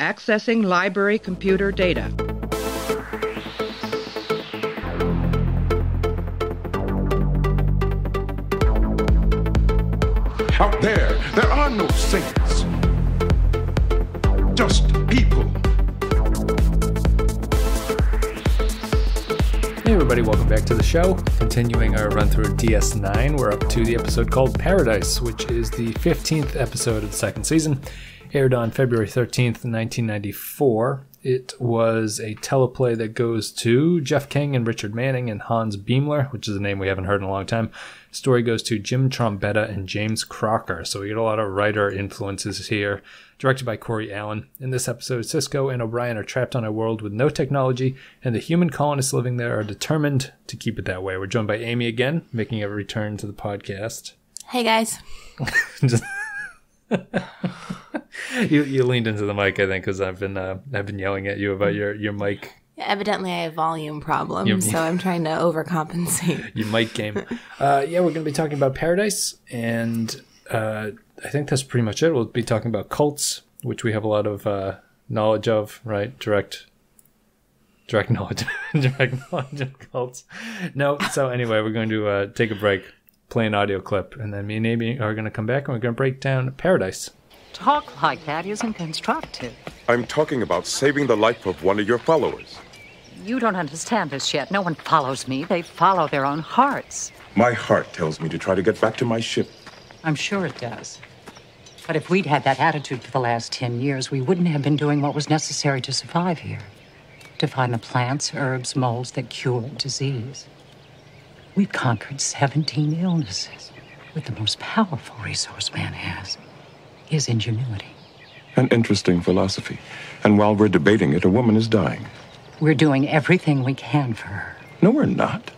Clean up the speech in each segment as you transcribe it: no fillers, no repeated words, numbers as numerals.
Accessing library computer data. Out there are no saints, just people. Hey everybody, welcome back to the show. Continuing our run through DS9, we're up to the episode called Paradise, which is the 15th episode of the second season. Aired on February 13th, 1994. It was a teleplay that goes to Jeff King and Richard Manning and Hans Beimler, which is a name we haven't heard in a long time. Story goes to Jim Trombetta and James Crocker, so we get a lot of writer influences here. Directed by Corey Allen. In this episode, Sisko and O'Brien are trapped on a world with no technology, and the human colonists living there are determined to keep it that way. We're joined by Amy again, making a return to the podcast. Hey, guys. You leaned into the mic, I think, because I've been yelling at you about your mic. Yeah, evidently, I have volume problems, so I'm trying to overcompensate. Your mic game. We're going to be talking about Paradise, and I think that's pretty much it. We'll be talking about cults, which we have a lot of knowledge of, right? Direct knowledge, direct knowledge of cults. No, so anyway, we're going to take a break, play an audio clip, and then me and Amy are going to come back and we're going to break down Paradise. Talk like that isn't constructive. I'm talking about saving the life of one of your followers. You don't understand this yet. No one follows me. They follow their own hearts. My heart tells me to try to get back to my ship. I'm sure it does. But if we'd had that attitude for the last 10 years, we wouldn't have been doing what was necessary to survive here. To find the plants, herbs, molds that cure disease. We've conquered 17 illnesses with the most powerful resource man has. His ingenuity. An interesting philosophy. And while we're debating it, a woman is dying. We're doing everything we can for her. No, we're not.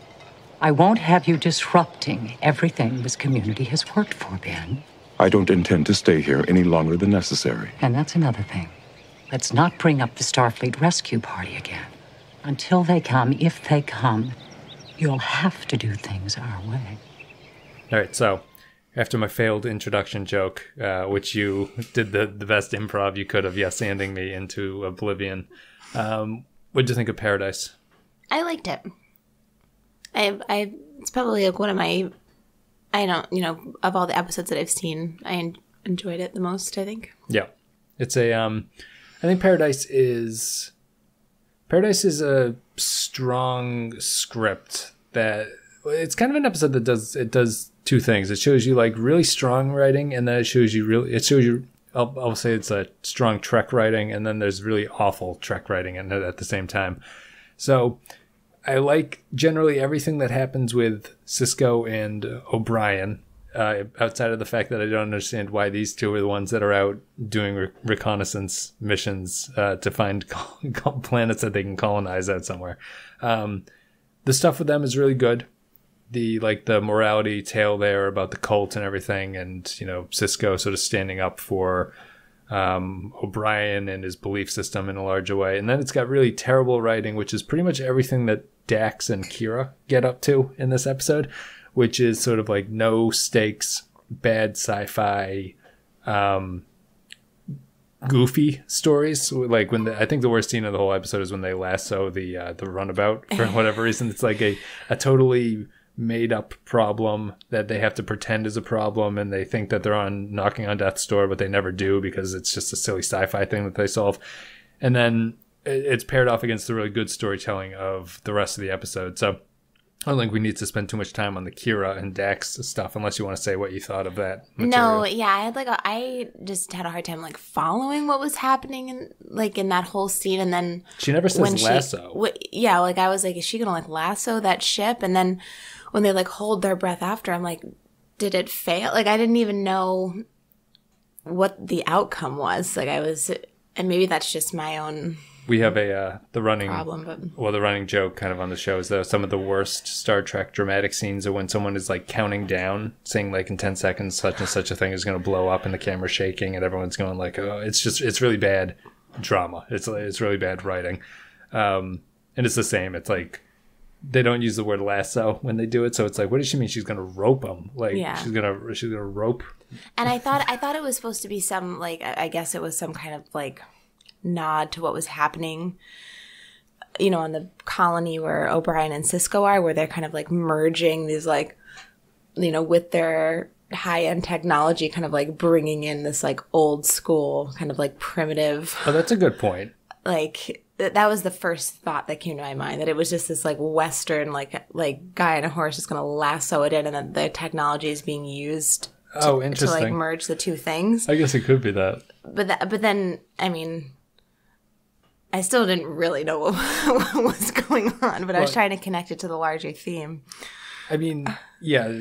I won't have you disrupting everything this community has worked for, Ben. I don't intend to stay here any longer than necessary. And that's another thing. Let's not bring up the Starfleet rescue party again. Until they come, if they come, you'll have to do things our way. All right, so after my failed introduction joke, which you did the best improv you could of yes-anding me into oblivion, what'd you think of Paradise? I liked it. It's probably like one of my, of all the episodes that I've seen, I enjoyed it the most, I think. Yeah. It's I think Paradise is a strong script that, it's kind of an episode that does two things. It shows you like really strong writing, and then it shows you I'll say it's a strong Trek writing, and then there's really awful Trek writing at the same time. So I like generally everything that happens with Sisko and O'Brien, outside of the fact that I don't understand why these two are the ones that are out doing reconnaissance missions to find planets that they can colonize out somewhere. The stuff with them is really good. The morality tale there about the cult and everything, and Sisko sort of standing up for O'Brien and his belief system in a larger way. And then it's got really terrible writing, which is pretty much everything that Dax and Kira get up to in this episode, which is sort of like no stakes, bad sci-fi, goofy stories. Like I think the worst scene of the whole episode is when they lasso the runabout for whatever reason. It's like a totally made up problem that they have to pretend is a problem, and they think that they're knocking on death's door, but they never do because it's just a silly sci-fi thing that they solve. And then it's paired off against the really good storytelling of the rest of the episode. So I don't think we need to spend too much time on the Kira and Dax stuff, unless you want to say what you thought of that material. No, yeah, I just had a hard time following what was happening in that whole scene, and then she never says lasso. I was like, is she gonna lasso that ship? And then when they hold their breath after, I'm like, did it fail? I didn't even know what the outcome was. And maybe that's just my own. We have the running problem, the running joke kind of on the show is that some of the worst Star Trek dramatic scenes are when someone is counting down, saying in 10 seconds such and such a thing is going to blow up, and the camera's shaking, and everyone's going oh, it's really bad drama. It's really bad writing, and it's the same. It's they don't use the word lasso when they do it, so it's what does she mean? She's going to rope them? She's gonna rope. And I thought it was supposed to be some I guess it was some kind of nod to what was happening, you know, on the colony where O'Brien and Sisko are, where they're kind of like merging these like, you know, with their high-end technology, kind of like bringing in this like old school kind of like primitive. Oh, that's a good point. Like that was the first thought that came to my mind, that it was just this like Western like guy on a horse is going to lasso it in, and then the technology is being used to like merge the two things. I guess it could be that. But then, I mean, I still didn't really know what was going on, but I was trying to connect it to the larger theme. I mean, yeah,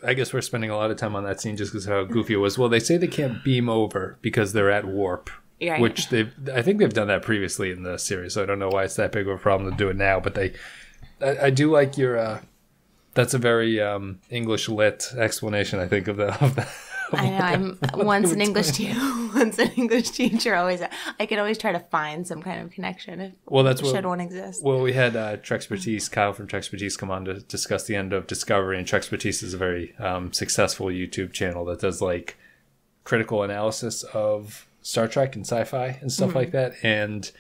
I guess we're spending a lot of time on that scene just because of how goofy it was. Well, they say they can't beam over because they're at warp, right. Which I think they've done that previously in the series, so I don't know why it's that big of a problem to do it now. But I do like your, that's a very English lit explanation, I think, of the I know. I'm once an English teacher. Always, I can always try to find some kind of connection. Should one exist? Well, we had Trexpertise, Kyle from Trexpertise, come on to discuss the end of Discovery, and Trexpertise is a very successful YouTube channel that does like critical analysis of Star Trek and sci-fi and stuff like that. And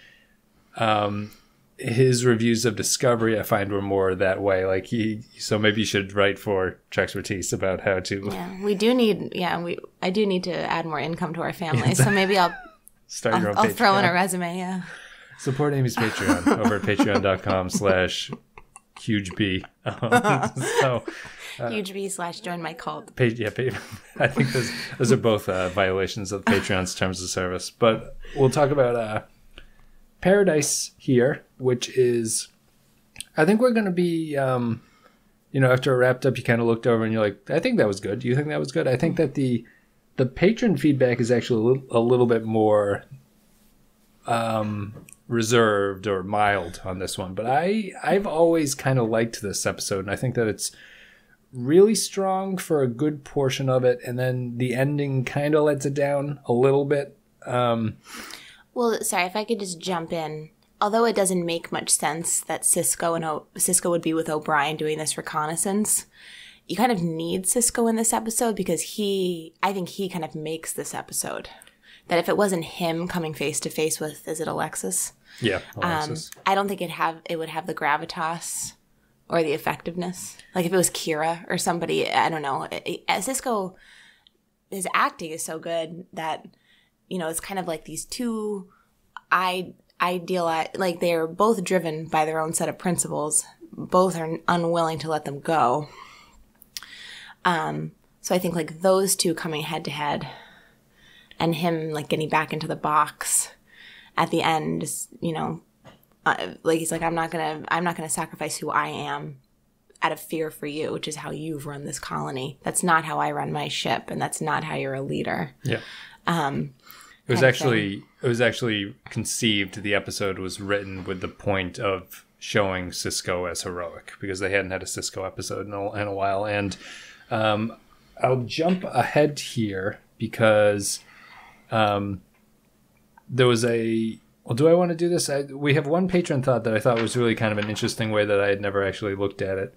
his reviews of Discovery, I find, were more that way. Like so maybe you should write for Trexpertise about how to. Yeah, we do need. Yeah, I do need to add more income to our family. So maybe I'll start your own. I'll throw in a resume. Yeah. Support Amy's Patreon over at patreon.com/hugeb. Huge B/join my cult. I think those are both violations of Patreon's terms of service. But we'll talk about Paradise here, which is, I think we're going to be, you know, after it wrapped up, you kind of looked over and you're like, I think that was good. Do you think that was good? I think that the patron feedback is actually a little bit more reserved or mild on this one. But I've always kind of liked this episode, and I think that it's really strong for a good portion of it, and then the ending kind of lets it down a little bit. Well, sorry, if I could just jump in. Although it doesn't make much sense that Sisko would be with O'Brien doing this reconnaissance, you kind of need Sisko in this episode because I think he kind of makes this episode. That if it wasn't him coming face to face with, is it Alexis? Yeah, Alexis. I don't think it would have the gravitas or the effectiveness. Like if it was Kira or somebody, I don't know. Sisko, his acting is so good that, you know, it's kind of like these two ideal, like they're both driven by their own set of principles. Both are unwilling to let them go. So I think like those two coming head to head, and him like getting back into the box at the end, you know, like he's like, I'm not gonna sacrifice who I am out of fear for you, which is how you've run this colony. That's not how I run my ship, and that's not how you're a leader. Yeah. It was actually conceived, the episode was written with the point of showing Sisko as heroic, because they hadn't had a Sisko episode in a while. And I'll jump ahead here because there was well, do I want to do this? We have one patron thought that I thought was really kind of an interesting way that I had never actually looked at it.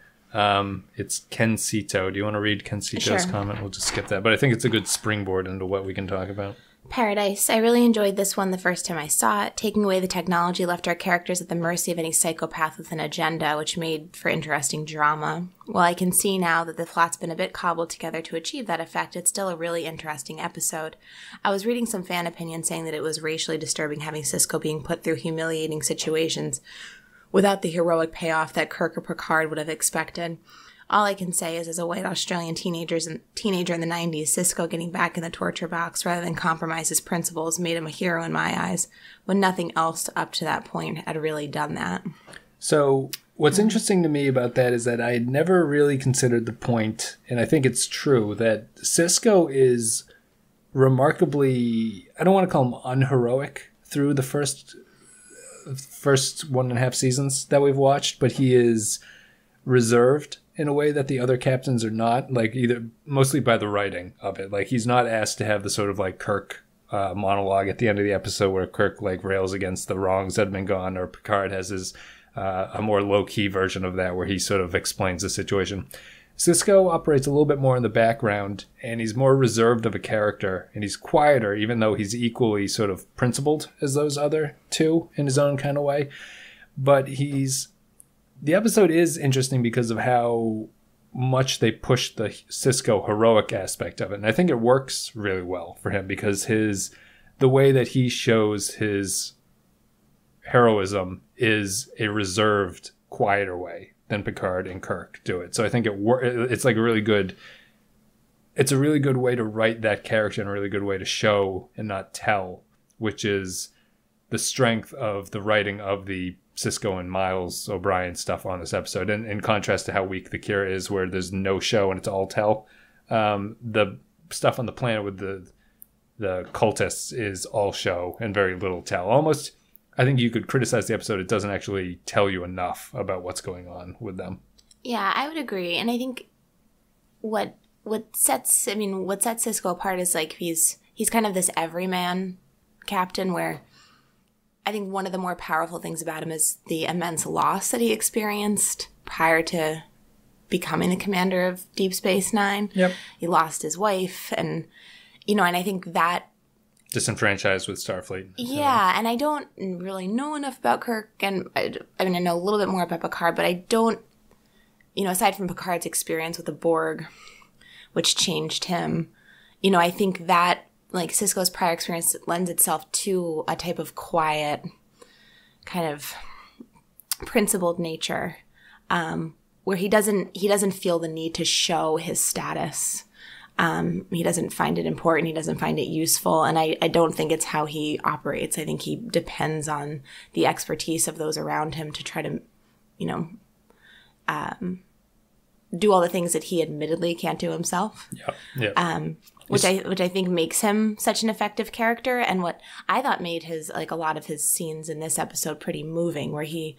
It's Ken Sito. Do you want to read Ken Sito's comment? We'll just skip that. But I think it's a good springboard into what we can talk about. Paradise. I really enjoyed this one the first time I saw it. Taking away the technology left our characters at the mercy of any psychopath with an agenda, which made for interesting drama. While I can see now that the plot's been a bit cobbled together to achieve that effect, it's still a really interesting episode. I was reading some fan opinions saying that it was racially disturbing having Sisko being put through humiliating situations without the heroic payoff that Kirk or Picard would have expected. All I can say is, as a white Australian teenager in the 90s, Sisko getting back in the torture box rather than compromise his principles made him a hero in my eyes, when nothing else up to that point had really done that. So what's interesting to me about that is that I had never really considered the point, and I think it's true, that Sisko is remarkably, I don't want to call him unheroic through the first 1.5 seasons that we've watched, but he is reserved in a way that the other captains are not, like either mostly by the writing of it. Like he's not asked to have the sort of like Kirk monologue at the end of the episode where Kirk like rails against the wrongs that have been gone, or Picard has his a more low-key version of that where he sort of explains the situation. Sisko operates a little bit more in the background, and he's more reserved of a character, and he's quieter, even though he's equally sort of principled as those other two in his own kind of way. But the episode is interesting because of how much they push the Sisko heroic aspect of it. And I think it works really well for him because the way that he shows his heroism is a reserved, quieter way than Picard and Kirk do it. So I think it's like a really good way to write that character and a really good way to show and not tell, which is the strength of the writing of the Sisko and Miles O'Brien stuff on this episode. And in contrast to how weak the Kira is, where there's no show and it's all tell. The stuff on the planet with the cultists is all show and very little tell. Almost, I think you could criticize the episode. It doesn't actually tell you enough about what's going on with them. Yeah, I would agree. And I think what sets Sisko apart is like he's kind of this everyman captain, where I think one of the more powerful things about him is the immense loss that he experienced prior to becoming the commander of Deep Space Nine. Yep. He lost his wife, and and I think that disenfranchised with Starfleet. Yeah, and I don't really know enough about Kirk, and I know a little bit more about Picard, but I don't, aside from Picard's experience with the Borg, which changed him, I think that, like, Sisko's prior experience lends itself to a type of quiet, kind of principled nature, where he doesn't feel the need to show his status. He doesn't find it important. He doesn't find it useful. And I don't think it's how he operates. I think he depends on the expertise of those around him to try to, do all the things that he admittedly can't do himself. Yeah. Which I think makes him such an effective character. And what I thought made a lot of his scenes in this episode pretty moving, where he's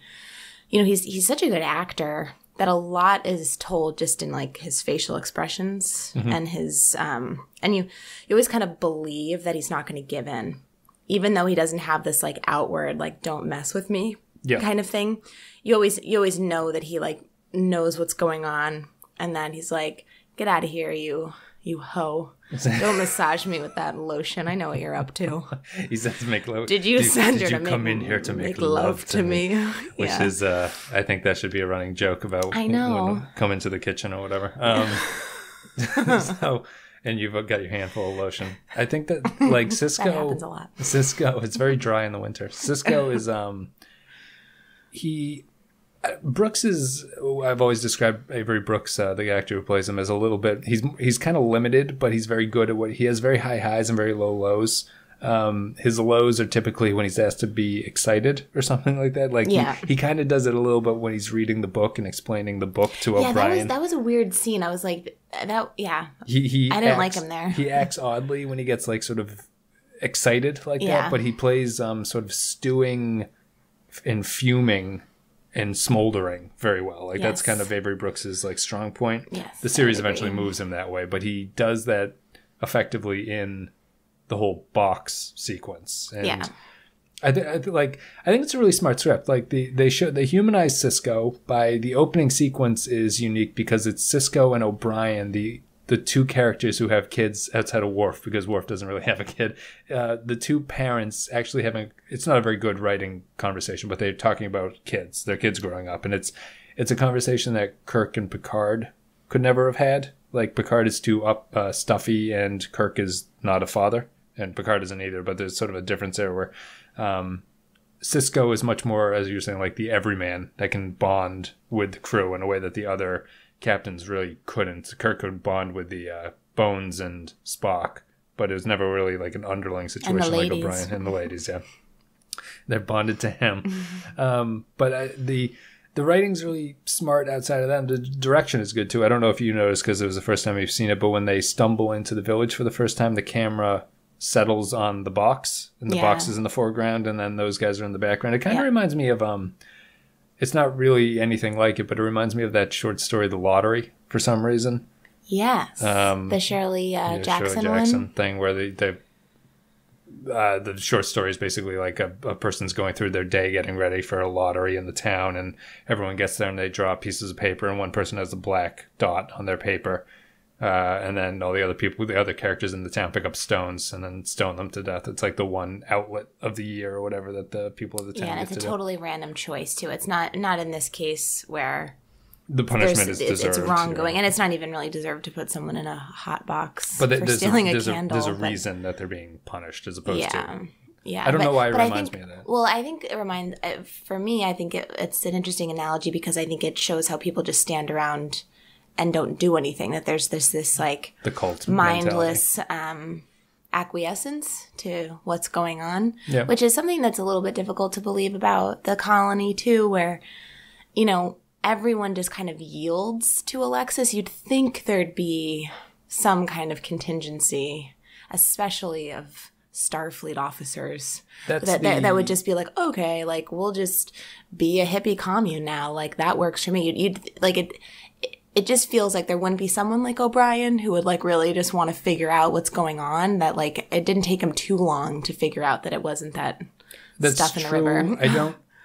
such a good actor that a lot is told just in like his facial expressions and his and you always kind of believe that he's not going to give in, even though he doesn't have this like outward like don't mess with me kind of thing. You always know that he like knows what's going on, and then he's like, get out of here, you hoe. Don't massage me with that lotion. I know what you're up to. He says make love. Did you come in here to make love to me? Which is, I think that should be a running joke about I know. When come into the kitchen or whatever. So, and you've got your handful of lotion. I think that like Sisko, that happens a lot. Sisko, it's very dry in the winter. Sisko is, Brooks is, I've always described Avery Brooks, the actor who plays him, as a little bit, he's kind of limited, but he's very good at what he has, very high highs and very low lows. His lows are typically when he's asked to be excited or something like that. Like he kind of does it a little bit when he's reading the book and explaining the book to O'Brien. That was a weird scene. I was like, that, yeah. I didn't like him there. He acts oddly when he gets like sort of excited like that, but he plays sort of stewing and fuming and smoldering very well. Like that's kind of Avery Brooks's like strong point. Yes, the series eventually moves him that way, but he does that effectively in the whole box sequence. And I think it's a really smart script. Like they humanize Sisko by the opening sequence is unique because it's Sisko and O'Brien, the two characters who have kids outside of Worf, because Worf doesn't really have a kid. The two parents actually having, it's not a very good writing conversation, but they're talking about kids, their kids growing up. And it's a conversation that Kirk and Picard could never have had. Like Picard is too stuffy and Kirk is not a father and Picard isn't either, but there's sort of a difference there where Sisko is much more, as you were saying, like the everyman that can bond with the crew in a way that the other captains really couldn't. Kirk could bond with the Bones and Spock, but it was never really like an underling situation like O'Brien and the ladies. Yeah, they're bonded to him. But the writing's really smart outside of them. The direction is good too. I don't know if you noticed because it was the first time you've seen it, but when they stumble into the village for the first time, the camera settles on the box, and the box is in the foreground, and then those guys are in the background. It kind of reminds me of it's not really anything like it, but it reminds me of that short story, The Lottery, for some reason. Yes. The Shirley Jackson Shirley Jackson thing where the short story is basically like a person's going through their day getting ready for a lottery in the town, and everyone gets there and they draw pieces of paper, and one person has a black dot on their paper. And then all the other characters in the town pick up stones and then stone them to death. It's like the one outlet of the year or whatever that the people of the town and get it's to a totally random choice too. It's not in this case where the punishment is deserved. It's wronggoing, and it's not even really deserved to put someone in a hot box for there's stealing a there's candle. There's a reason that they're being punished as opposed to... Yeah, I don't know why it reminds me of that. Well, I think it reminds... For me, I think it's an interesting analogy because I think it shows how people just stand around and don't do anything. That there's this like... The cult mindless acquiescence to what's going on, which is something that's a little bit difficult to believe about the colony too, where, you know, everyone just kind of yields to Alexis. You'd think there'd be some kind of contingency, especially of Starfleet officers, that would just be like, okay, like we'll just be a hippie commune now. Like that works for me. You'd like it. It just feels like there wouldn't be someone like O'Brien who would like really just want to figure out what's going on. That like it didn't take him too long to figure out that it wasn't that stuff in the river.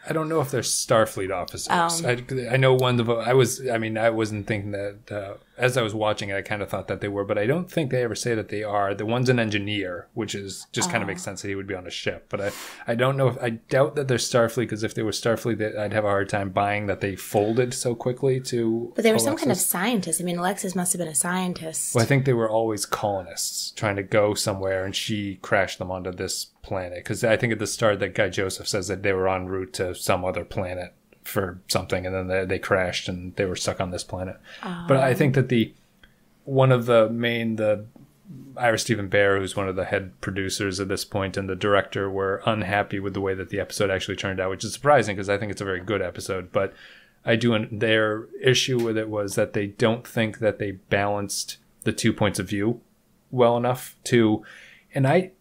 I don't know if they're Starfleet officers. I know one of I wasn't thinking that as I was watching it, I kind of thought that they were, but I don't think they ever say that they are. The one's an engineer, which is just kind of makes sense that he would be on a ship. But I don't know I doubt that they're Starfleet, because if they were Starfleet, I'd have a hard time buying that they folded so quickly to. But they were some kind of scientist. I mean, Alexis must have been a scientist. Well, I think they were always colonists trying to go somewhere, and she crashed them onto this planet. Because I think at the start that Guy Joseph says that they were en route to some other planet for something, and then they crashed and they were stuck on this planet. But I think that the Ira Stephen Bear, who's one of the head producers at this point, and the director were unhappy with the way that the episode actually turned out, which is surprising because I think it's a very good episode. But their issue with it was that they don't think that they balanced the 2 points of view well enough and I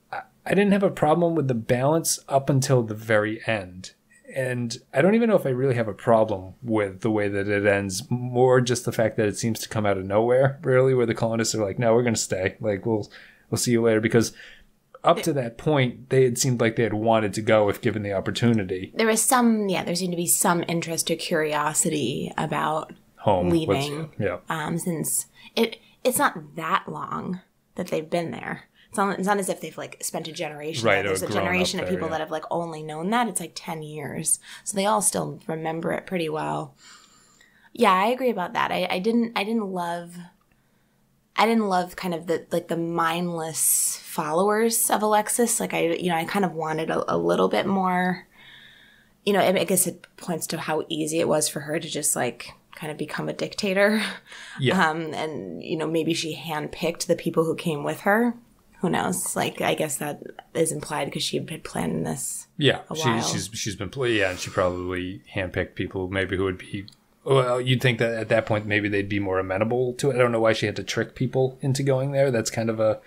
didn't have a problem with the balance up until the very end. And I don't even know if I really have a problem with the way that it ends, more just the fact that it seems to come out of nowhere, really, where the colonists are like, no, we're going to stay. Like, we'll see you later. Because up to that point, they had seemed like they had wanted to go if given the opportunity. There seemed to be some interest or curiosity about leaving. Since it's not that long that they've been there. It's not as if they've like spent a generation. Right, there's a generation of people that have like only known that. It's like 10 years, so they all still remember it pretty well. Yeah, I agree about that. I didn't love kind of the mindless followers of Alexis. Like I kind of wanted a little bit more. You know, I guess it points to how easy it was for her to just like kind of become a dictator. Yeah. And you know, maybe she handpicked the people who came with her. Who knows? Like, I guess that is implied because she had planned this. Yeah, a while. She's been and she probably handpicked people maybe who would be. Well, you'd think that at that point maybe they'd be more amenable to it. I don't know why she had to trick people into going there. That's kind of a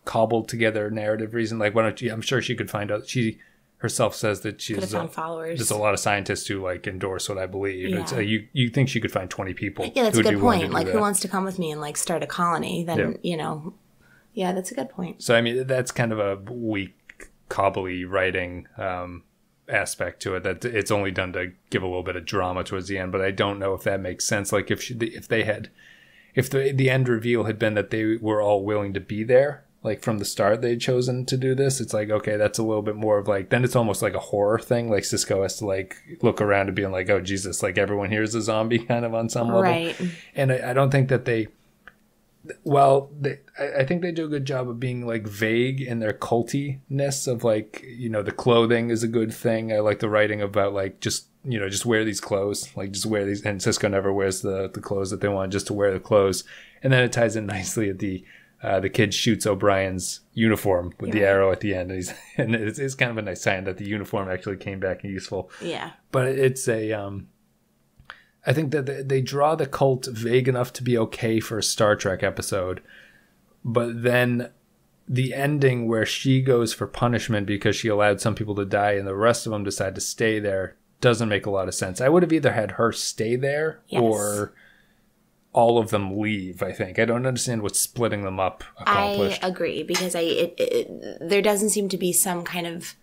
cobbled together narrative reason. Like, why don't you? I'm sure she could find out. She herself says that she's found followers. There's a lot of scientists who like endorse what I believe. Yeah. It's, you think she could find 20 people? Yeah, that's a good point. Like, who wants to come with me and like start a colony? Then you know. Yeah, that's a good point. So, I mean, that's kind of a weak, cobbly writing aspect to it. That it's only done to give a little bit of drama towards the end, but I don't know if that makes sense. Like, if the end reveal had been that they were all willing to be there, like from the start they'd chosen to do this, it's like, okay, that's a little bit more of like, then it's almost like a horror thing. Like Sisko has to like look around and being like, oh, Jesus, like everyone here is a zombie kind of on some level. Right. And I don't think that I think they do a good job of being like vague in their cultiness of like, you know, the clothing is a good thing. I like the writing about like, just wear these clothes, like just wear these. And Sisko never wears the clothes that they want, just to wear the clothes. And then it ties in nicely at the kid shoots O'Brien's uniform with the arrow at the end. And it's kind of a nice sign that the uniform actually came back useful. Yeah. But it's I think that they draw the cult vague enough to be okay for a Star Trek episode, but then the ending where she goes for punishment because she allowed some people to die and the rest of them decide to stay there doesn't make a lot of sense. I would have either had her stay there or all of them leave, I think. I don't understand what splitting them up accomplished. I agree, because there doesn't seem to be some kind of,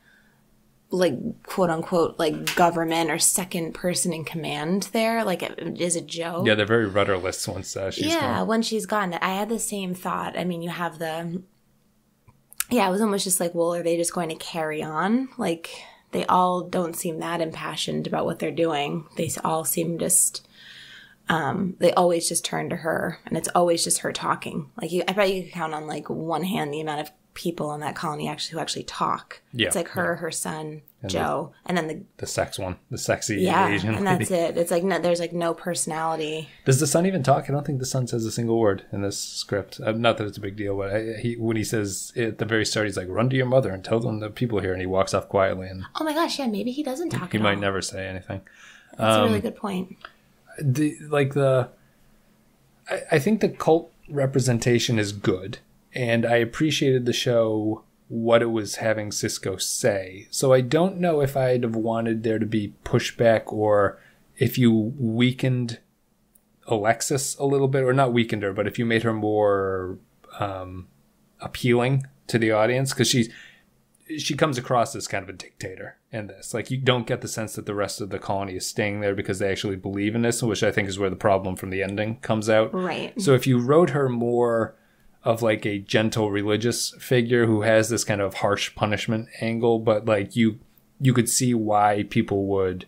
like, quote unquote, like, government or second person in command there. Like, is it Joe? Yeah, they're very rudderless once she's gone. Yeah, when she's gone. I had the same thought. I mean, you have yeah, it was almost just like, well, are they just going to carry on? Like, they all don't seem that impassioned about what they're doing. They all seem just, they always just turn to her, and it's always just her talking. Like, I bet you could count on, like, one hand the amount of people in that colony who actually talk. Yeah, it's like her, her son, and Joe, and then the sex one, the sexy and Asian lady. that's it. It's like there's like no personality. Does the son even talk? I don't think the son says a single word in this script. Not that it's a big deal, but when he says at the very start, he's like, "Run to your mother and tell them the people here," and he walks off quietly. And oh my gosh, yeah, maybe he doesn't talk. He might never say anything. That's a really good point. I think the cult representation is good, and I appreciated the show what it was having Sisko say. So I don't know if I'd have wanted there to be pushback, or if you weakened Alexis a little bit, or not weakened her, but if you made her more appealing to the audience, because she comes across as kind of a dictator in this. Like, you don't get the sense that the rest of the colony is staying there because they actually believe in this, which I think is where the problem from the ending comes out. Right. So if you wrote her more of like a gentle religious figure who has this kind of harsh punishment angle, but like you could see why people would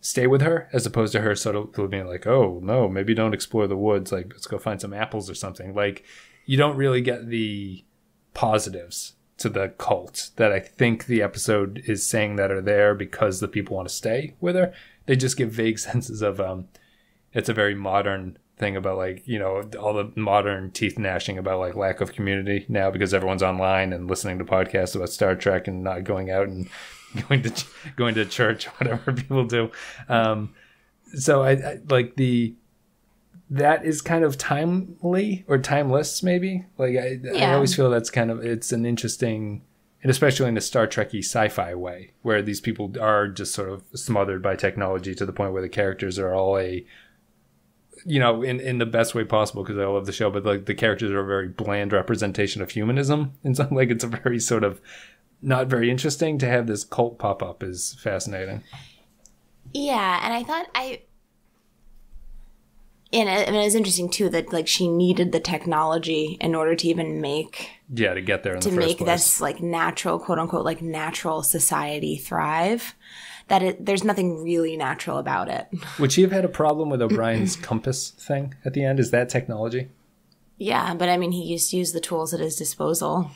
stay with her, as opposed to her sort of being like, oh no, maybe don't explore the woods, like let's go find some apples or something. Like, you don't really get the positives to the cult that I think the episode is saying that are there because the people want to stay with her. They just give vague senses of it's a very modern thing about, like, you know, all the modern teeth gnashing about like lack of community now because everyone's online and listening to podcasts about Star Trek and not going out and going to church, whatever people do. So I like that is kind of timely or timeless, maybe. Like I always feel that's kind of, it's an interesting, and especially in a Star Trek-y sci-fi way, where these people are just sort of smothered by technology to the point where the characters are all in the best way possible, because I love the show, but like the characters are a very bland representation of humanism. And so like it's a very sort of not very interesting. To have this cult pop up is fascinating. Yeah, and I thought it was interesting too that like she needed the technology in order to even make to get there in the first place, to make this like natural, quote unquote, like natural society thrive. There's nothing really natural about it. Would she have had a problem with O'Brien's compass thing at the end? Is that technology? Yeah, but I mean, he used to use the tools at his disposal.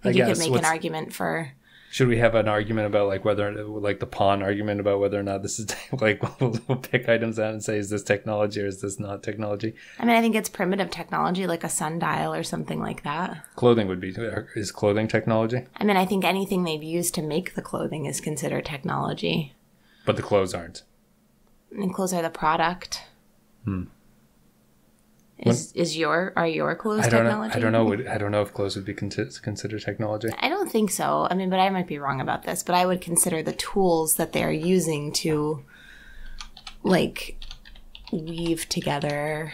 I think you could make an argument for... Should we have an argument about like whether, like the pawn argument about whether or not this is like, we'll pick items out and say, is this technology or is this not technology? I mean, I think it's primitive technology, like a sundial or something like that. Clothing is clothing technology? I mean, I think anything they've used to make the clothing is considered technology. But the clothes aren't. And clothes are the product. Are your clothes technology? I don't know if clothes would be considered technology. I don't think so. I mean, but I might be wrong about this. But I would consider the tools that they are using to, like, weave together.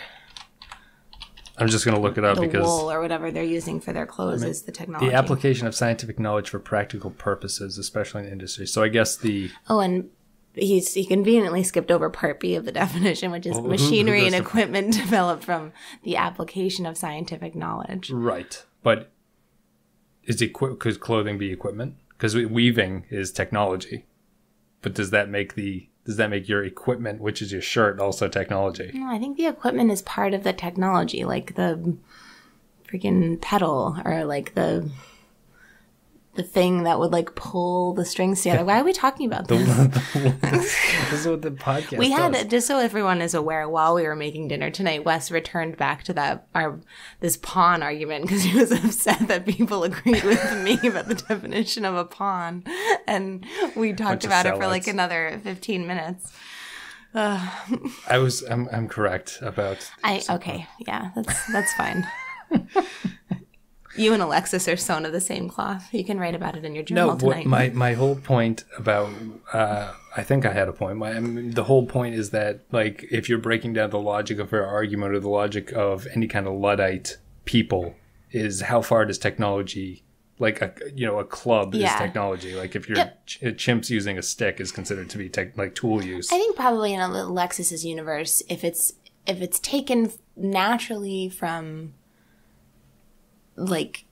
I'm just going to look it up because wool or whatever they're using for their clothes is the technology. The application of scientific knowledge for practical purposes, especially in industry. So I guess and he conveniently skipped over part B of the definition, which is machinery and equipment developed from the application of scientific knowledge. Right. But could clothing be equipment? Because weaving is technology. But does that make your equipment, which is your shirt, also technology? No, I think the equipment is part of the technology, like the freaking pedal or like the thing that would like pull the strings together. Why are we talking about this? This is what the podcast we had does. Just so everyone is aware, while we were making dinner tonight, Wes returned back to this pawn argument because he was upset that people agreed with me about the definition of a pawn, and we talked about it for like another 15 minutes. I'm correct about. Okay, yeah, that's fine. You and Alexis are sewn of the same cloth. You can write about it in your journal tonight. My whole point about I think I had a point. The whole point is that, like, if you're breaking down the logic of her argument or the logic of any kind of Luddite people, is how far does technology, like a club is technology? Like if your chimps using a stick is considered to be like tool use. I think probably in Alexis's universe, if it's taken naturally from like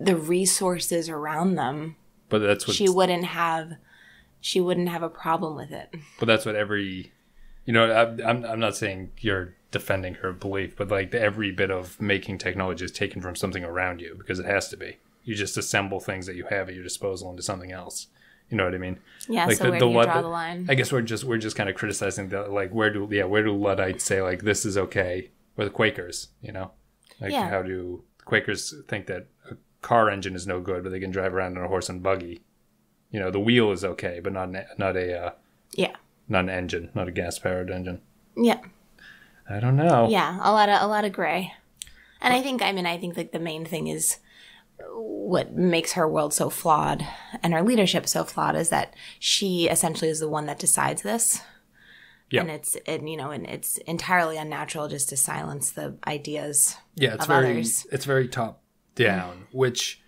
the resources around them, but that's what she wouldn't have a problem with it. But that's what every, I'm not saying you're defending her belief, but like every bit of making technology is taken from something around you, because it has to be. You just assemble things that you have at your disposal into something else. You know what I mean? Yeah. Like so where do you draw the line? I guess we're just kind of criticizing where do Luddites say like this is okay, or the Quakers, how do Quakers think that a car engine is no good, but they can drive around on a horse and buggy? The wheel is okay, but not an engine, not a gas powered engine. Yeah. I don't know. Yeah, a lot of gray. And I think like the main thing is what makes her world so flawed and her leadership so flawed is that she essentially is the one that decides this. Yeah. And it's entirely unnatural just to silence the ideas of others. It's very top down, which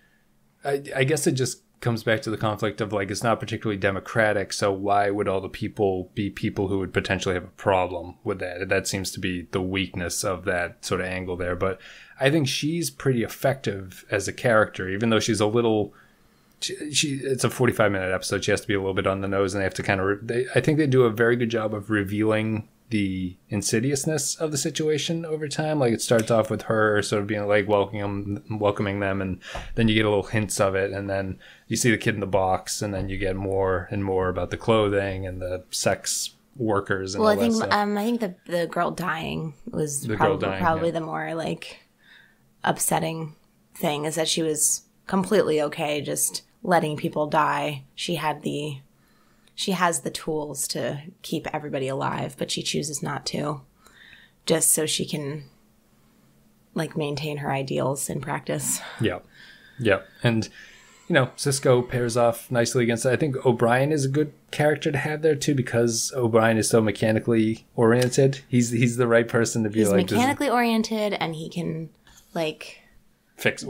I guess it just comes back to the conflict of like, it's not particularly democratic, so why would all the people be people who would potentially have a problem with that? That seems to be the weakness of that sort of angle there. But I think she's pretty effective as a character, even though she's a little... it's a 45-minute episode. She has to be a little bit on the nose, and they have to kind of... I think they do a very good job of revealing the insidiousness of the situation over time. Like, it starts off with her sort of being like welcoming them, and then you get a little hints of it, and then you see the kid in the box, and then you get more and more about the clothing and the sex workers and all that stuff. I think the girl dying was probably the more like upsetting thing, is that she was completely okay just letting people die. She has the tools to keep everybody alive, but she chooses not to, just so she can like maintain her ideals in practice. Yeah. And Sisko pairs off nicely against it. I think O'Brien is a good character to have there too, because O'Brien is so mechanically oriented. He's the right person to be he's mechanically oriented, and he can like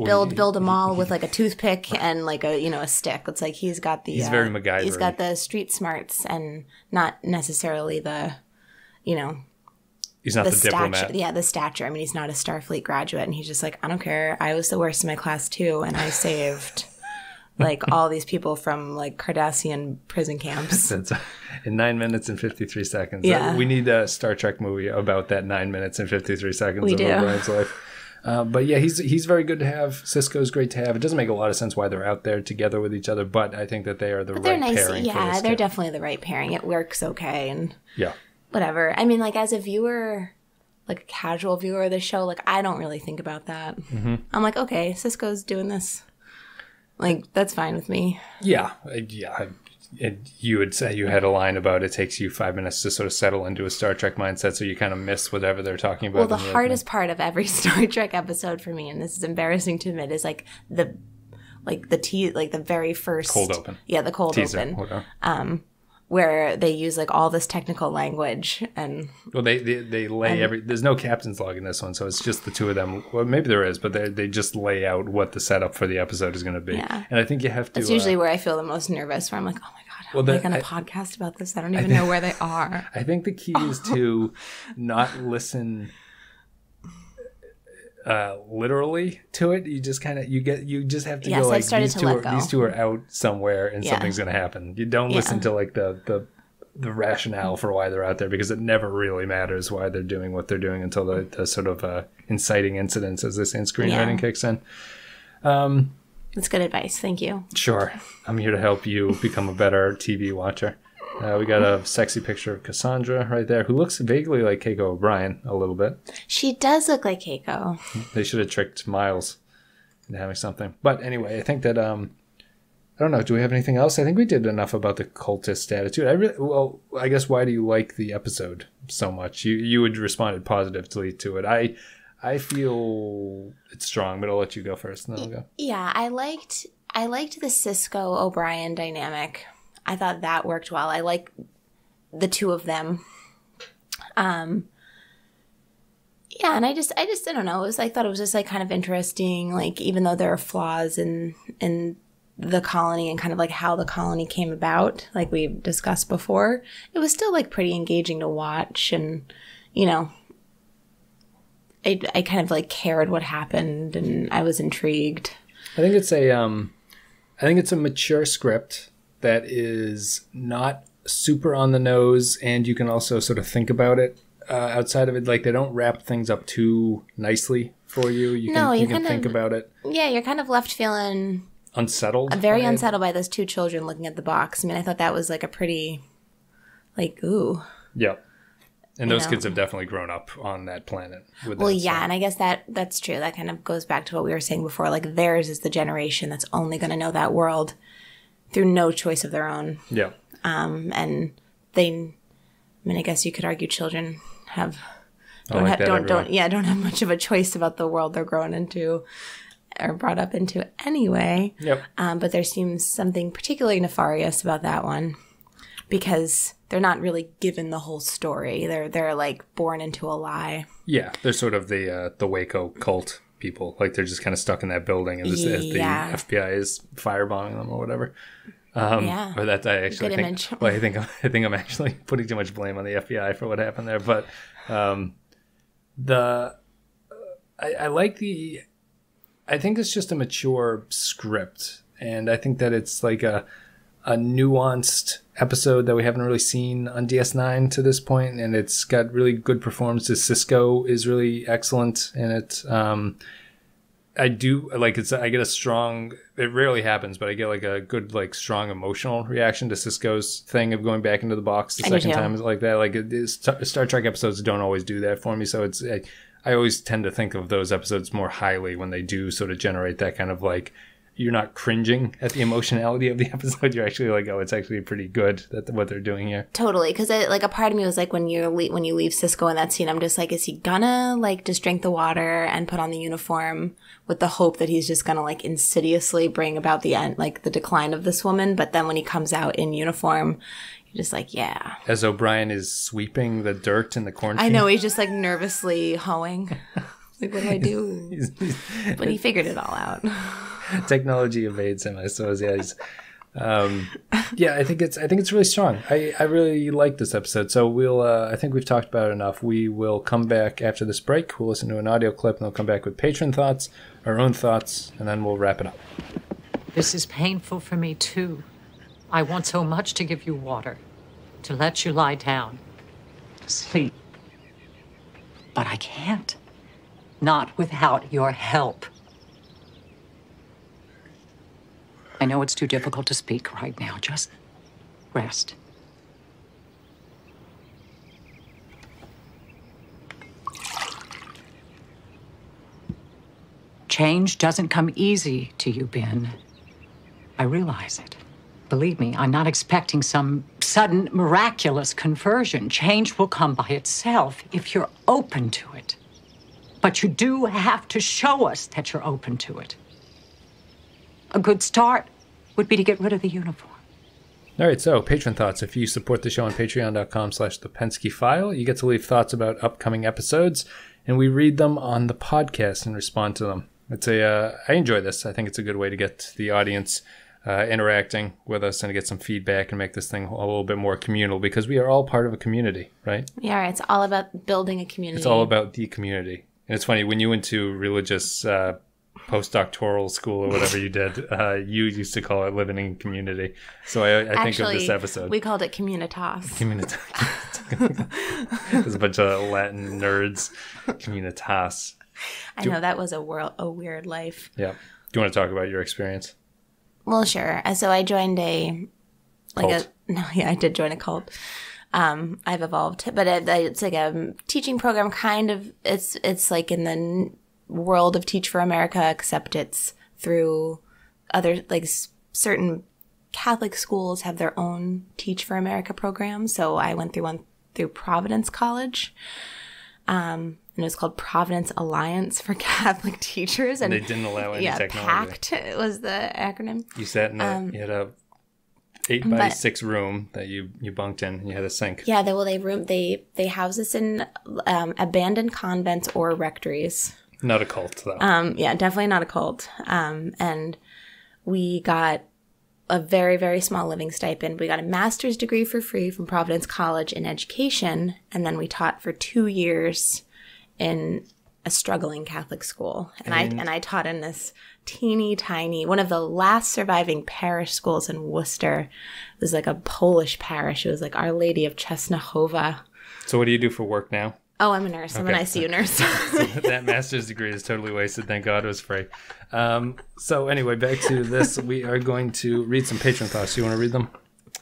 build a mall with like a toothpick and like a stick. It's like he's got he's very MacGyver. He's got the street smarts and not necessarily the he's not the diplomat. Yeah, the stature. I mean, he's not a Starfleet graduate, and he's just like, I don't care. I was the worst in my class too, and I saved like all these people from like Cardassian prison camps. That's in 9 minutes and 53 seconds. Yeah. We need a Star Trek movie about that 9 minutes and 53 seconds of do. O'Brien's life. But yeah, he's very good to have. Sisko's great to have. It doesn't make a lot of sense why they're out there together with each other, but I think that they are the right pairing. Yeah, they're definitely the right pairing. It works okay, and yeah, whatever. I mean, like as a viewer, like a casual viewer of the show, like I don't really think about that. Mm-hmm. I'm like, okay, Sisko's doing this. Like that's fine with me. Yeah. You would say you had a line about it takes you 5 minutes to sort of settle into a Star Trek mindset, so you kind of miss whatever they're talking about. Well, the hardest part of every Star Trek episode for me, and this is embarrassing to admit, is like the very first cold open. Yeah, the cold teaser. Open. Where they use like all this technical language and they lay there's no captain's log in this one, so it's just the two of them. Well, maybe there is, but they just lay out what the setup for the episode is going to be. Yeah. And I think you have to. It's usually where I feel the most nervous, where I'm like, oh my god, how am I going to podcast about this? I don't even know where they are. I think the key is to not listen literally to it. You just kind of you just have to go like these two are out somewhere and something's going to happen. You don't listen to like the rationale for why they're out there, because it never really matters why they're doing what they're doing until the sort of inciting incidents, as this in screenwriting kicks in. That's good advice. Thank you. Sure. I'm here to help you become a better TV watcher. We got a sexy picture of Cassandra right there, who looks vaguely like Keiko O'Brien a little bit. She does look like Keiko. They should have tricked Miles into having something. But anyway, I think that, I don't know, do we have anything else? I think we did enough about the cultist attitude. I guess why do you like the episode so much? You had responded positively to it. I I feel it's strong, but I'll let you go first, and then I'll go. Yeah, I liked the Sisko O'Brien dynamic. I thought that worked well. I like the two of them. Yeah, and I don't know. I thought it was just like kind of interesting. Like, even though there are flaws in the colony and kind of like how the colony came about, like we discussed before, it was still like pretty engaging to watch. And, you know, I kind of like cared what happened, and I was intrigued. I think it's a mature script that is not super on the nose, and you can also sort of think about it outside of it. Like, they don't wrap things up too nicely for you. You can think about it. Yeah, you're kind of left feeling unsettled. Very unsettled by those two children looking at the box. I mean, I thought that was like a pretty, like, ooh. Yeah. And those kids have definitely grown up on that planet. Well, yeah, and I guess that's true. That kind of goes back to what we were saying before. Like, theirs is the generation that's only going to know that world through no choice of their own. Yeah. And I guess you could argue children don't have much of a choice about the world they're growing into or brought up into anyway. Yep. But there seems something particularly nefarious about that one, because they're not really given the whole story. They're like born into a lie. Yeah, they're sort of the Waco cult people. Like, they're just kind of stuck in that building, and as the FBI is firebombing them or whatever. Or that I actually Good think. Image. Well, I think I'm actually putting too much blame on the FBI for what happened there. But I like the. I think it's just a mature script, and I think that it's like a nuanced episode that we haven't really seen on DS9 to this point, and it's got really good performances. Sisko is really excellent in it. I do like it's. I get a strong. It rarely happens, but I get like a good, like, strong emotional reaction to Sisko's thing of going back into the box the second time, like that. Like, Star Trek episodes don't always do that for me, so it's. I always tend to think of those episodes more highly when they do sort of generate that kind of, like, you're not cringing at the emotionality of the episode. You're actually like, oh, it's actually pretty good what they're doing here. Totally, because like a part of me was like, when you leave Sisko in that scene, I'm just like, is he gonna like just drink the water and put on the uniform with the hope that he's just gonna like insidiously bring about the end, like the decline of this woman? But then when he comes out in uniform, you're just like, yeah. As O'Brien is sweeping the dirt in the cornfield. I know, he's just like nervously hoeing. Like, what do I do? But he figured it all out. Technology evades him, I suppose. Yeah, I think it's really strong. I really like this episode. So we'll. I think we've talked about it enough. We will come back after this break. We'll listen to an audio clip, and we'll come back with patron thoughts, our own thoughts, and then we'll wrap it up. This is painful for me too. I want so much to give you water, to let you lie down, to sleep, but I can't. Not without your help. I know it's too difficult to speak right now. Just rest. Change doesn't come easy to you, Ben. I realize it. Believe me, I'm not expecting some sudden, miraculous conversion. Change will come by itself if you're open to it. But you do have to show us that you're open to it. A good start would be to get rid of the uniform. All right, so patron thoughts. If you support the show on patreon.com/thepenskyfile, you get to leave thoughts about upcoming episodes, and we read them on the podcast and respond to them. I enjoy this. I think it's a good way to get the audience interacting with us and to get some feedback and make this thing a little bit more communal, because we are all part of a community, right? Yeah, it's all about building a community. It's all about the community. And it's funny, when you went to religious postdoctoral school or whatever you did, you used to call it living in community. So I think of this episode. We called it communitas. There's a bunch of Latin nerds. Communitas. I know, that was a weird life. Yeah. Do you want to talk about your experience? Well, sure. So I joined I did join a cult. I've evolved, but it's like a teaching program, kind of. It's like in the world of Teach for America, except it's through other, like, certain Catholic schools have their own Teach for America program. So I went through one through Providence College. And and it was called Providence Alliance for Catholic Teachers. And they didn't allow any technology. PACT was the acronym. You sat in you had a 8x6 room that you bunked in, and you had a sink. Yeah, they house us in abandoned convents or rectories. Not a cult, though. Yeah, definitely not a cult. And we got a very, very small living stipend. We got a master's degree for free from Providence College in education, and then we taught for 2 years in a struggling Catholic school. And I taught in this teeny tiny, one of the last surviving parish schools in Worcester. It was like a Polish parish. It was like Our Lady of Czestochowa. So what do you do for work now? Oh, I'm a nurse. I'm an ICU nurse. So that master's degree is totally wasted. Thank God it was free. So anyway, back to this. We are going to read some patron thoughts. You want to read them?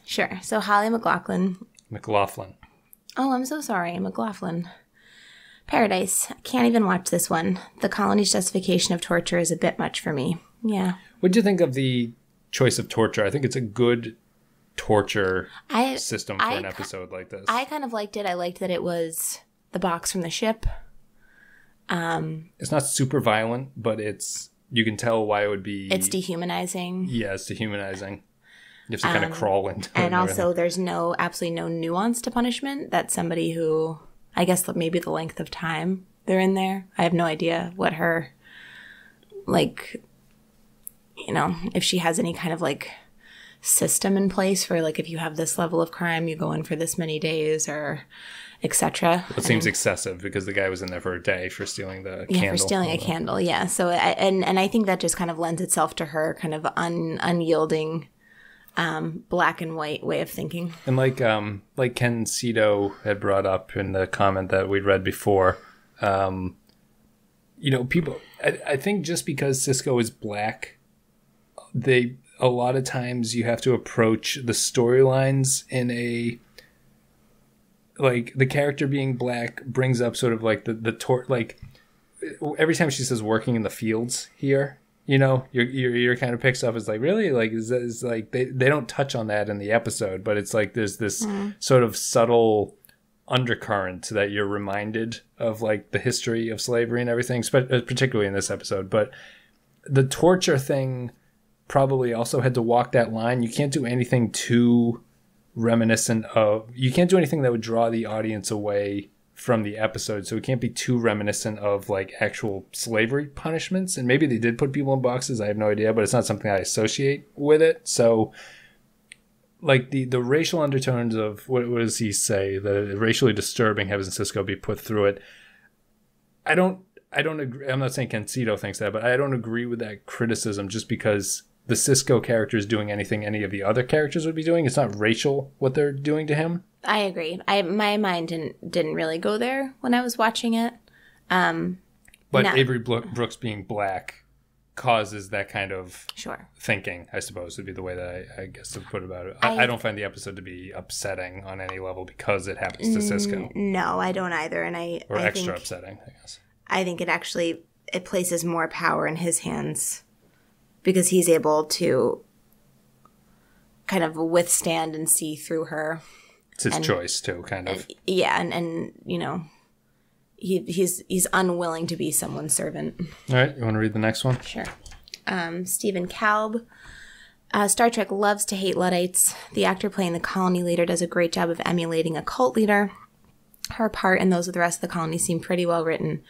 Sure. So Holly McLaughlin. Oh, I'm so sorry. McLaughlin. Paradise. I can't even watch this one. The colony's justification of torture is a bit much for me. Yeah. What do you think of the choice of torture? I think it's a good torture system for an episode like this. I kind of liked it. I liked that it was the box from the ship. It's not super violent, but you can tell why it would be. It's dehumanizing. Yeah, it's dehumanizing. You have to kind of crawl into it. And also, there's absolutely no nuance to punishment. That's somebody who, I guess maybe the length of time they're in there. I have no idea what her, if she has any kind of system in place for if you have this level of crime, you go in for this many days or etc. It seems excessive because the guy was in there for a day for stealing the candle. Yeah, for stealing a candle. Yeah. So and I think that just kind of lends itself to her kind of unyielding, black and white way of thinking. And like Ken Cito had brought up in the comment that we'd read before, people. I think just because Sisko is black, a lot of times you have to approach the storylines in a. The character being black brings up sort of every time she says working in the fields here, you're kind of picks up as really they don't touch on that in the episode, but it's there's this sort of subtle undercurrent that you're reminded of the history of slavery and everything, particularly in this episode. But the torture thing probably also had to walk that line. You can't do anything too reminiscent of, you can't do anything that would draw the audience away from the episode, so it can't be too reminiscent of actual slavery punishments. And maybe they did put people in boxes, I have no idea, but it's not something I associate with it. So the racial undertones of what does he say, the racially disturbing having Sisko be put through it, I don't agree. I'm not saying Ken Cito thinks that, but I don't agree with that criticism just because the Sisko character is doing anything any of the other characters would be doing. It's not racial what they're doing to him. I agree. My mind didn't really go there when I was watching it. But Avery Brooks being black causes that kind of thinking, I suppose, would be the way that I guess to put about it. I don't find the episode to be upsetting on any level because it happens to Sisko. No, I don't either. And I extra upsetting, I guess. I think it places more power in his hands because he's able to kind of withstand and see through her. It's his choice too, kind of. Yeah, and he's unwilling to be someone's servant. All right, you want to read the next one? Sure. Stephen Kalb. Star Trek loves to hate Luddites. The actor playing the colony leader does a great job of emulating a cult leader. Her part and those of the rest of the colony seem pretty well written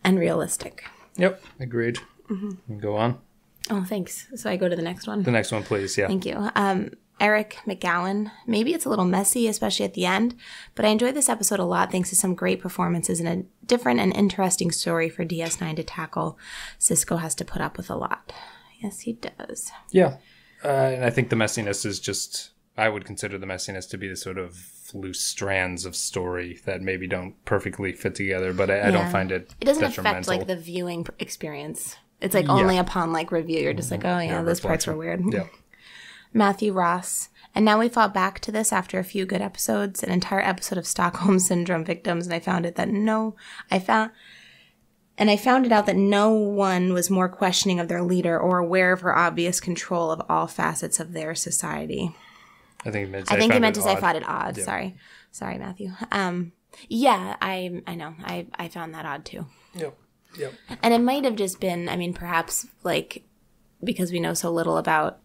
and realistic. Yep, agreed. Mm-hmm. Go on. Oh, thanks. So I go to the next one? The next one, please, yeah. Thank you. Eric McGowan. Maybe it's a little messy, especially at the end, but I enjoyed this episode a lot thanks to some great performances and a different and interesting story for DS9 to tackle. Sisko has to put up with a lot. Yes, he does. Yeah. And I think the messiness is just, I would consider the messiness to be the sort of loose strands of story that maybe don't perfectly fit together, but I don't find it doesn't affect the viewing experience. It's only upon review you're just oh yeah, those parts were weird. Yeah. Matthew Ross. And now we fought back to this after a few good episodes, an entire episode of Stockholm Syndrome victims, and I found it out that no one was more questioning of their leader or aware of her obvious control of all facets of their society. I think he meant to say I found it odd. Yeah. Sorry, Matthew. Yeah, I know. I found that odd too. Yep. And it might have just been, I mean, perhaps like because we know so little about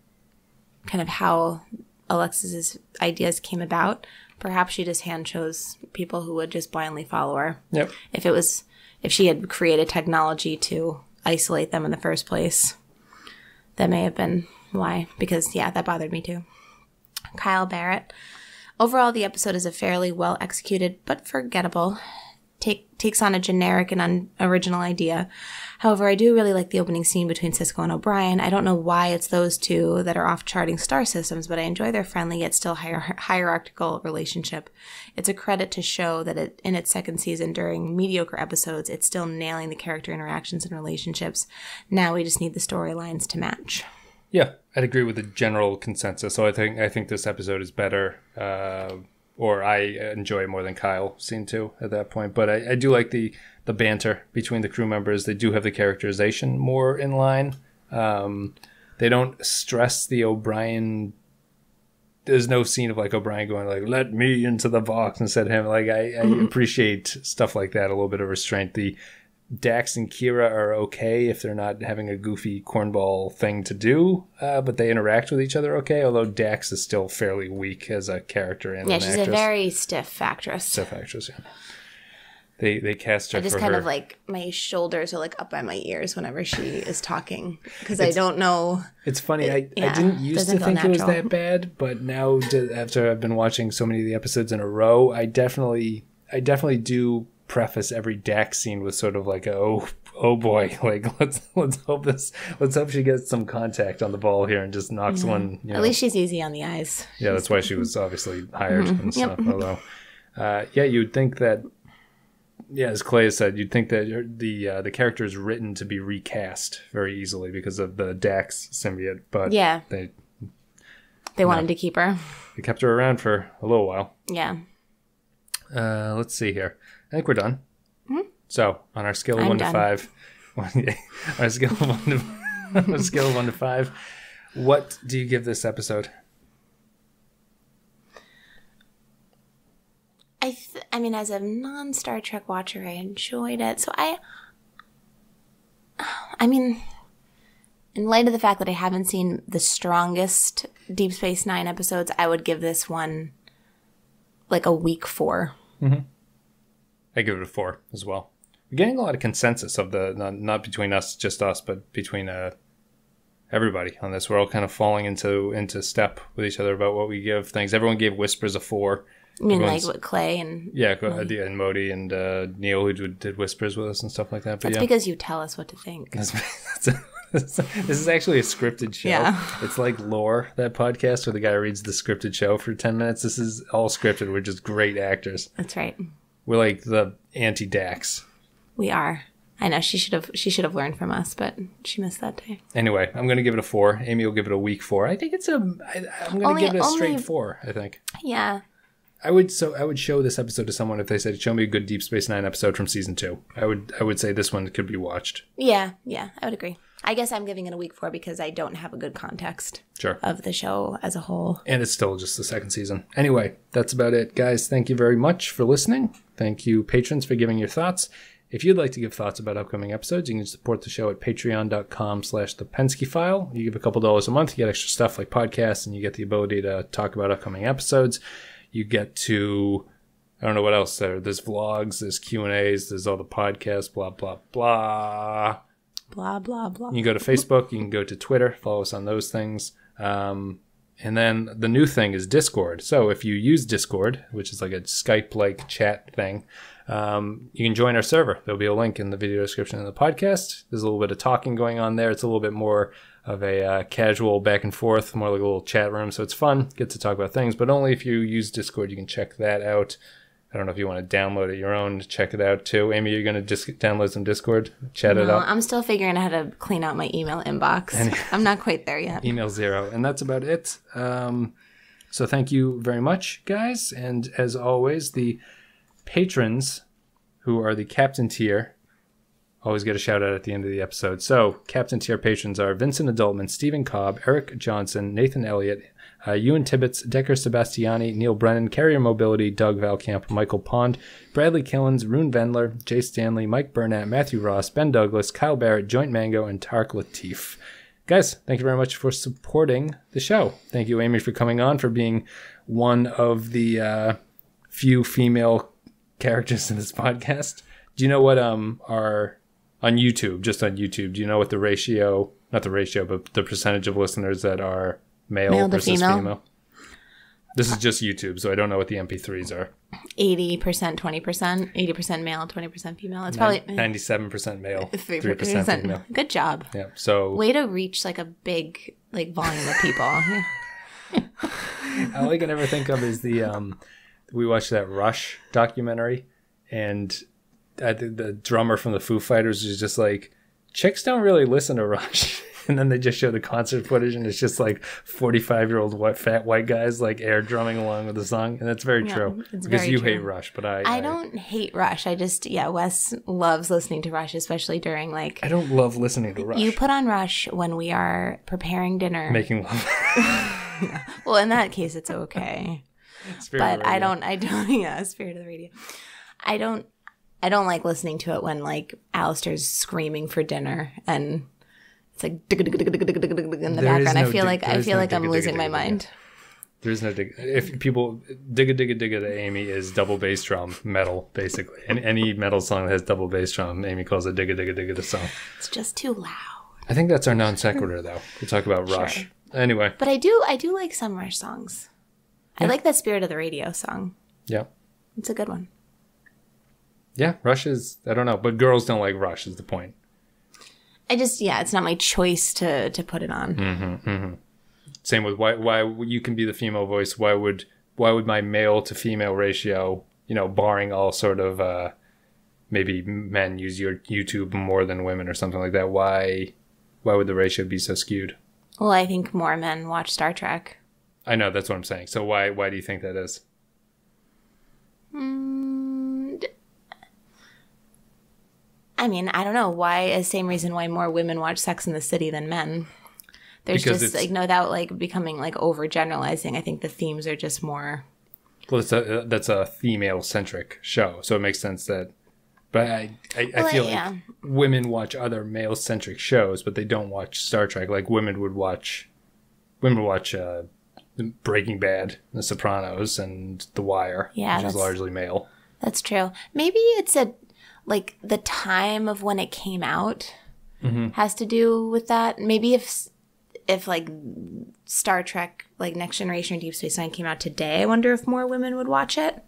kind of how Alexis's ideas came about, perhaps she just hand chose people who would just blindly follow her. Yep. If she had created technology to isolate them in the first place, that may have been why. Because, yeah, that bothered me too. Kyle Barrett. Overall, the episode is a fairly well executed but forgettable. Takes on a generic and unoriginal idea. However, I do really like the opening scene between Sisko and O'Brien. I don't know why it's those two that are off charting star systems, but I enjoy their friendly yet still hierarchical relationship. It's a credit to show that in its second season, during mediocre episodes, it's still nailing the character interactions and relationships. Now we just need the storylines to match. Yeah, I'd agree with the general consensus. So I think this episode is better, or I enjoy it more than Kyle seemed to at that point. But I do like the banter between the crew members. They do have the characterization more in line. They don't stress the O'Brien. There's no scene of like O'Brien going like, "Let me into the box," instead of him. Like I appreciate stuff like that. A little bit of restraint. The Dax and Kira are okay if they're not having a goofy cornball thing to do, but they interact with each other okay, although Dax is still fairly weak as a character and an actress. Yeah, she's a very stiff actress. Stiff actress, yeah. They cast her I just for kind her. of like, my shoulders are like up by my ears whenever she is talking, because I don't know. It's funny, I didn't used to think it was that bad, but now after I've been watching so many of the episodes in a row, I definitely do preface every Dax scene with sort of like oh boy, like let's hope she gets some contact on the ball here and just knocks one. At least she's easy on the eyes. Yeah, that's why she was obviously hired and stuff. Although, you'd think that. Yeah, as Clay said, you'd think that the character is written to be recast very easily because of the Dax symbiote, but yeah, they wanted to keep her. They kept her around for a little while. Yeah. Let's see here. I think we're done. Mm-hmm. So, on our scale of 1 to 5, on our scale of 1 to 5, what do you give this episode? I mean, as a non-Star Trek watcher, I enjoyed it. So I mean, in light of the fact that I haven't seen the strongest Deep Space Nine episodes, I would give this one like a weak 4. Mm-hmm. I give it a 4 as well. We're getting a lot of consensus of not between us, just us, but between everybody on this. We're all kind of falling into step with each other about what we give things. Everyone gave Whispers a 4. I mean, like what Clay and and Modi and Neil, who did Whispers with us and stuff like that. But that's because you tell us what to think. This is actually a scripted show. Yeah. It's like Lore, that podcast where the guy reads the scripted show for 10 minutes. This is all scripted. We're just great actors. That's right. We're like the anti-Dax. We are. I know she should have learned from us, but she missed that day. Anyway, I'm going to give it a 4. Amy will give it a weak 4. I think I'm going to give it a straight 4, I think. Yeah. I would show this episode to someone if they said, show me a good Deep Space Nine episode from season 2. I would say this one could be watched. Yeah, I would agree. I guess I'm giving it a weak 4 because I don't have a good context of the show as a whole. And it's still just the second season. Anyway, that's about it, guys. Thank you very much for listening. Thank you, patrons, for giving your thoughts. If you'd like to give thoughts about upcoming episodes, you can support the show at patreon.com/the Pensky File. You give a couple dollars a month, you get extra stuff like podcasts, and you get the ability to talk about upcoming episodes. You get to, I don't know what else there. There's vlogs, there's Q&As, there's all the podcasts, blah, blah, blah. Blah, blah, blah. You can go to Facebook, you can go to Twitter, follow us on those things. And then the new thing is Discord. So if you use Discord, which is like a Skype-like chat thing, you can join our server. There'll be a link in the video description of the podcast. There's a little bit of talking going on there. It's a little bit more of a casual back and forth, more like a little chat room. So it's fun. Get to talk about things, but only if you use Discord. You can check that out. I don't know if you want to download it your own to check it out too. Amy, you're going to download some Discord, chat it up? I'm still figuring out how to clean out my email inbox. I'm not quite there yet. Email 0. And that's about it. So thank you very much, guys. And as always, the patrons who are the captain tier always get a shout out at the end of the episode. So, Captain Tier patrons are Vincent Adultman, Stephen Cobb, Eric Johnson, Nathan Elliott, Ewan Tibbetts, Decker Sebastiani, Neil Brennan, Carrier Mobility, Doug Valcamp, Michael Pond, Bradley Killens, Rune Vendler, Jay Stanley, Mike Burnett, Matthew Ross, Ben Douglas, Kyle Barrett, Joint Mango, and Tark Latif. Guys, thank you very much for supporting the show. Thank you, Amy, for coming on, for being one of the few female characters in this podcast. Do you know what our on YouTube, just on YouTube, do you know what the ratio, not the ratio, but the percentage of listeners that are male versus female? This is just YouTube, so I don't know what the MP3s are. 80%, 20%, 80% male, 20% female. It's probably 97% male, 3% female. Good job. Yeah. So way to reach like a big like volume of people. All I can ever think of is the we watched that Rush documentary, and the drummer from the Foo Fighters is just like, chicks don't really listen to Rush. And then they just show the concert footage, and it's just like 45-year-old fat white guys like air drumming along with the song. And that's very true. Because very you hate Rush, but I don't hate Rush. I just, Wes loves listening to Rush, especially during like... I don't love listening to Rush. You put on Rush when we are preparing dinner. Making love. Yeah. Well, in that case, it's okay. But I don't, Spirit of the Radio. I don't like listening to it when like Alistair's screaming for dinner and... It's like in the background. I feel like I'm losing my mind. There's no dig. If people digga to Amy is double bass drum metal, basically. And any metal song that has double bass drum, Amy calls it digga the song. It's just too loud. I think that's our non sequitur, though. We talk about Rush. Sure. Anyway. But I do like some Rush songs. Yeah. I like that Spirit of the Radio song. Yeah. It's a good one. Yeah, Rush is, I don't know, but girls don't like Rush is the point. It's not my choice to put it on. Mm-hmm, mm-hmm. Same with why you can be the female voice. Why would my male to female ratio, barring all sort of maybe men use your YouTube more than women or something like that. Why would the ratio be so skewed? Well, I think more men watch Star Trek. I know, that's what I'm saying. So why do you think that is? I mean, I don't know why. Same reason why more women watch Sex in the City than men. There's because just like without like becoming like overgeneralizing. I think the themes are just more. Well, that's a female centric show, so it makes sense that. But I feel like women watch other male centric shows, but they don't watch Star Trek. Like women would watch Breaking Bad, The Sopranos, and The Wire, which is largely male. That's true. Maybe it's like the time of when it came out has to do with that. Maybe if like Star Trek, like Next Generation or Deep Space Nine came out today, I wonder if more women would watch it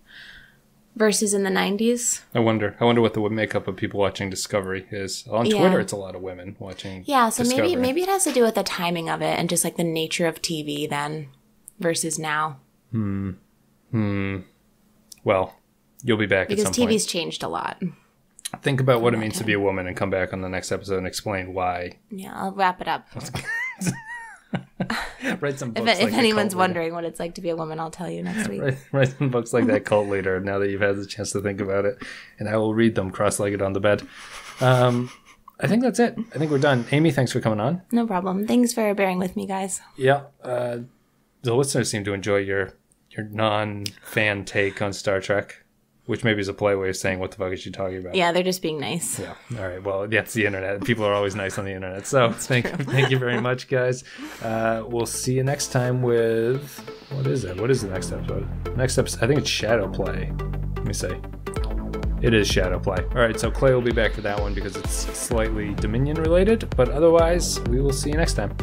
versus in the 90s. I wonder what the makeup of people watching Discovery is. On Twitter, it's a lot of women watching Discovery. So maybe it has to do with the timing of it and just like the nature of TV then versus now. Well, you'll be back at some point. Because TV's changed a lot. Think about what it means to be a woman and come back on the next episode and explain why. Yeah, I'll wrap it up. Write some books. If anyone's wondering what it's like to be a woman, I'll tell you next week. Write some books like that Cult Leader now that you've had the chance to think about it. And I will read them cross-legged on the bed. I think that's it. I think we're done. Amy, thanks for coming on. No problem. Thanks for bearing with me, guys. Yeah. The listeners seem to enjoy your non-fan take on Star Trek. Which maybe is a polite way of saying, what the fuck is she talking about? Yeah, they're just being nice. Yeah. All right. Well, yeah, it's the internet. People are always nice on the internet. So thank you very much, guys. We'll see you next time with... What is it? What is the next episode? Next episode, I think it's Shadow Play. Let me see. It is Shadow Play. All right. So Clay will be back for that one because it's slightly Dominion related. But otherwise, we will see you next time.